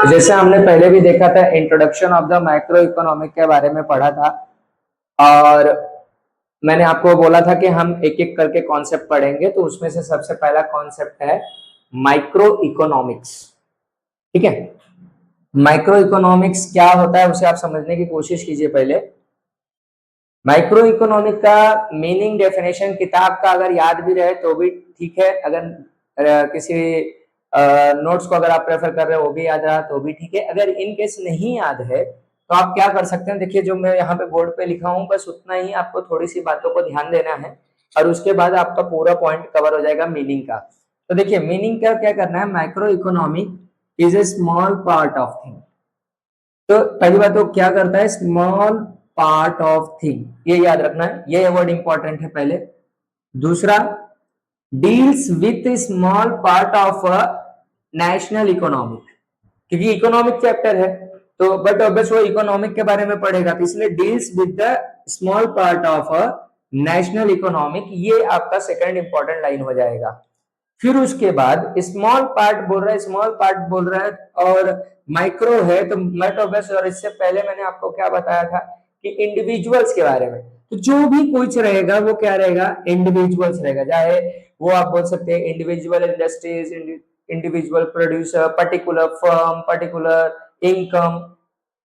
तो जैसे हमने पहले भी देखा था, introduction of the micro economic के बारे में पढ़ा था, और मैंने आपको बोला था कि हम एक एक करके कॉन्सेप्ट पढ़ेंगे। तो उसमें से सबसे पहला कॉन्सेप्ट है माइक्रो इकोनॉमिक्स। ठीक है, माइक्रो इकोनॉमिक्स क्या होता है उसे आप समझने की कोशिश कीजिए। पहले माइक्रो इकोनॉमिक का मीनिंग, डेफिनेशन किताब का अगर याद भी रहे तो भी ठीक है, अगर किसी नोट्स को अगर आप प्रेफर कर रहे हो वो भी याद रहा तो भी ठीक है। अगर इन केस नहीं याद है तो आप क्या कर सकते हैं, देखिए जो मैं यहाँ पे बोर्ड पे लिखा हूँ बस उतना ही आपको थोड़ी सी बातों को ध्यान देना है, और उसके बाद आपका पूरा पॉइंट कवर हो जाएगा मीनिंग का। तो देखिए मीनिंग का क्या करना है, micro economic is a small part of thing. तो पहली बात तो क्या करता है, स्मॉल पार्ट ऑफ थिंग, ये याद रखना है, ये वर्ड इंपॉर्टेंट है पहले। दूसरा, deals with small part of a national economic, क्योंकि इकोनॉमिक चैप्टर है तो बट ऑब्वियस वो इकोनॉमिक के बारे में पढ़ेगा, तो इसलिए deals with the small part of a national economic, ये आपका सेकंड इंपॉर्टेंट लाइन हो जाएगा। फिर उसके बाद स्मॉल पार्ट बोल रहा है, स्मॉल पार्ट बोल रहा है और माइक्रो है, तो मैं तो बस, और इससे पहले मैंने आपको क्या बताया था कि इंडिविजुअल्स के बारे में, तो जो भी कुछ रहेगा वो क्या रहेगा, इंडिविजुअल्स रहेगा। चाहे वो आप बोल सकते हैं individual industries, individual producer, particular firm, particular income,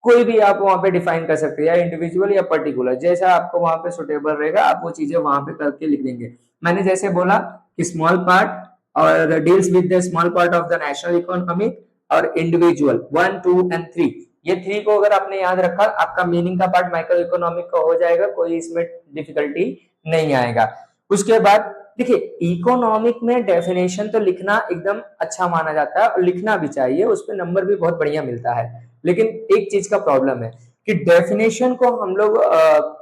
कोई भी आप वहां पे डिफाइन कर सकते हैं, या इंडिविजुअल या पर्टिकुलर, जैसा आपको वहां पे सुटेबल रहेगा आप वो चीजें वहां पे करके लिख देंगे। मैंने जैसे बोला कि स्मॉल पार्ट और deals with the small part of the national economic, और इंडिविजुअल 1 2 एंड 3, ये 3 को अगर आपने याद रखा, आपका मीनिंग का पार्ट माइक्रो इकोनॉमिक का हो जाएगा, कोई इसमें डिफिकल्टी नहीं आएगा। उसके बाद देखिए इकोनॉमिक में डेफिनेशन तो लिखना एकदम अच्छा माना जाता है और लिखना भी चाहिए, उस पर नंबर भी बहुत बढ़िया मिलता है। लेकिन एक चीज का प्रॉब्लम है कि डेफिनेशन को हम लोग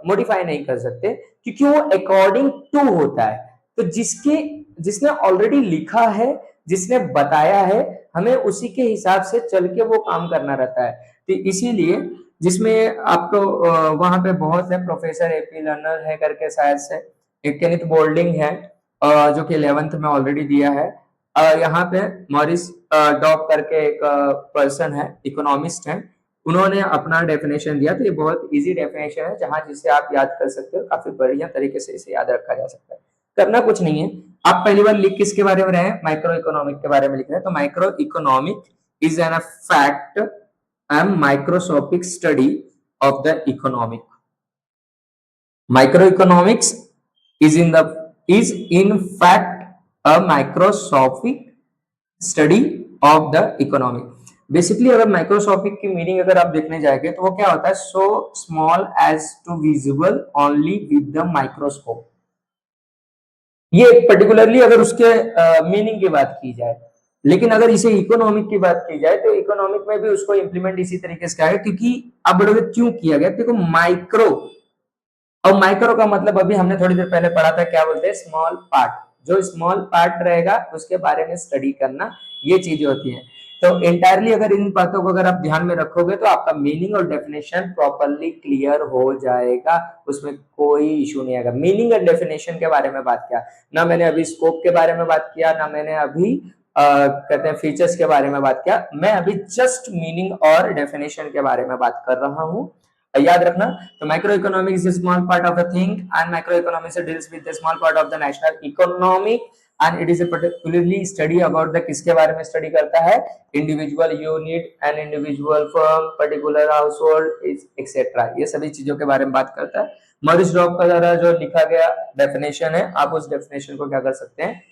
मॉडिफाई नहीं कर सकते, क्योंकि वो अकॉर्डिंग टू होता है। तो जिसने ऑलरेडी लिखा है, जिसने बताया है, हमें उसी के हिसाब से चल के वो काम करना रहता है। तो इसीलिए जिसमें आपको वहां पे बहुत है, प्रोफेसर एपी लर्नर है करके शायद से, एक केनिथ बोल्डिंग है जो कि 11th में ऑलरेडी दिया है। यहाँ पे मॉरिस डॉक करके एक पर्सन है, इकोनॉमिस्ट है, उन्होंने अपना डेफिनेशन दिया। तो ये बहुत इजी डेफिनेशन है, जहां जिसे आप याद कर सकते हो, काफी बढ़िया तरीके से इसे याद रखा जा सकता है। करना कुछ नहीं है, आप पहली बार लिख किसके बारे में रहे हैं, माइक्रो इकोनॉमिक के बारे में लिख रहे हैं। तो micro economic is an fact and microscopic study of the economic. Microeconomics is in fact a microscopic study of the economy। Basically अगर माइक्रोस्कोपिक की मीनिंग अगर आप देखने जाएंगे तो वो क्या होता है, so small as to visible only with the microscope. ये पर्टिकुलरली अगर उसके मीनिंग की बात की जाए, लेकिन अगर इसे इकोनॉमिक की बात की जाए तो इकोनॉमिक में भी उसको इंप्लीमेंट इसी तरीके से किया है, क्योंकि आप बोलोगे क्यों किया गया, देखो माइक्रो और माइक्रो का मतलब अभी हमने थोड़ी देर पहले पढ़ा था, क्या बोलते हैं, स्मॉल पार्ट। जो स्मॉल पार्ट रहेगा उसके बारे में स्टडी करना, ये चीजें होती हैं। तो एंटायरली अगर इन बातों को अगर आप ध्यान में रखोगे तो आपका मीनिंग और डेफिनेशन प्रॉपरली क्लियर हो जाएगा, उसमें कोई इशू नहीं आएगा। मीनिंग और डेफिनेशन के बारे में बात किया ना मैंने अभी, स्कोप के बारे में बात किया ना मैंने अभी कहते हैं फीचर्स के बारे में बात किया, मैं अभी जस्ट मीनिंग और डेफिनेशन के बारे में बात कर रहा हूं। याद रखना, तो micro economics is small part of a thing and micro economics deals with the small part of the national economy and it is a particularly study about the, किसके बारे में स्टडी करता है, individual unit and individual firm, particular house hold etcetera, ये सभी चीजों के बारे में बात करता है। मॉरिस डॉक का द्वारा जो लिखा गया डेफिनेशन है, आप उस डेफिनेशन को क्या कर सकते हैं,